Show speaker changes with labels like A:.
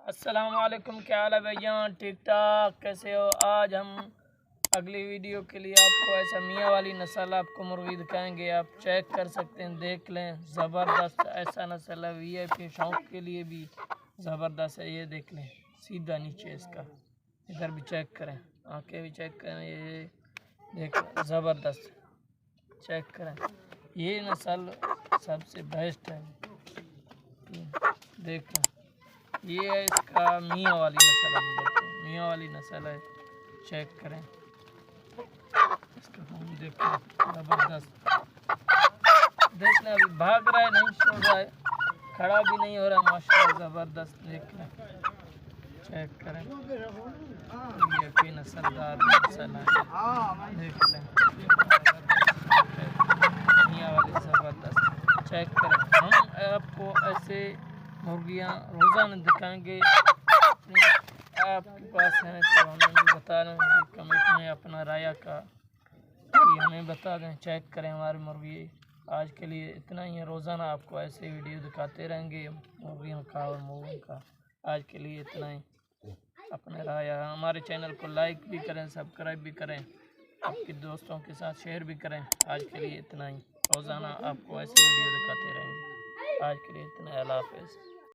A: السلام علیکم، کیا حال ہے بھیا؟ ٹھیک ٹھاک؟ کیسے ہو؟ آج ہم اگلی ویڈیو کے لیے آپ کو ایسا میاں والی نسل آپ کو مرغی دکھائیں گے. آپ چیک کر سکتے ہیں، دیکھ لیں. زبردست ایسا نسل ہے، وی آئی پی شوق کے لیے بھی زبردست ہے. یہ دیکھ لیں، سیدھا نیچے اس کا. ادھر بھی چیک کریں، آنکھیں بھی چیک کریں. یہ دیکھ لیں، زبردست. چیک کریں، یہ نسل سب سے بیسٹ ہے. دیکھ لیں، یہ ہے اس کا میاں والی نسل. ہم بولتے ہیں میاں والی نسل ہے. چیک کریں اس کا فون، دیکھیں زبردست. دیکھ لیں، ابھی بھاگ رہا ہے، نہیں چھوڑ رہا ہے، کھڑا بھی نہیں ہو رہا. ماشاءاللہ زبردست. دیکھ لیں، چیک کریں. یہ کوئی نسل دار نسل ہے. دیکھ لیں، میاں والی زبردست. چیک کریں. ہم آپ کو ایسے مرغیاں روزانہ دکھائیں گے. آپ کے پاس ہیں تو ہمیں بھی بتا دیں کمنٹ میں اپنا رائے کا ہمیں بتا دیں. چیک کریں ہماری مرغی. آج کے لیے اتنا ہی ہے. روزانہ آپ کو ایسے ویڈیو دکھاتے رہیں گے مرغیوں کا اور مرغوں کا. آج کے لیے اتنا ہی. اپنے رائے ہمارے چینل کو لائک بھی کریں، سبسکرائب بھی کریں، آپ کے دوستوں کے ساتھ شیئر بھی کریں. آج کے لیے اتنا ہی. روزانہ آپ کو ایسے ویڈیو دکھاتے رہیں گے. آج کے لیے اتنا. اللہ حافظ.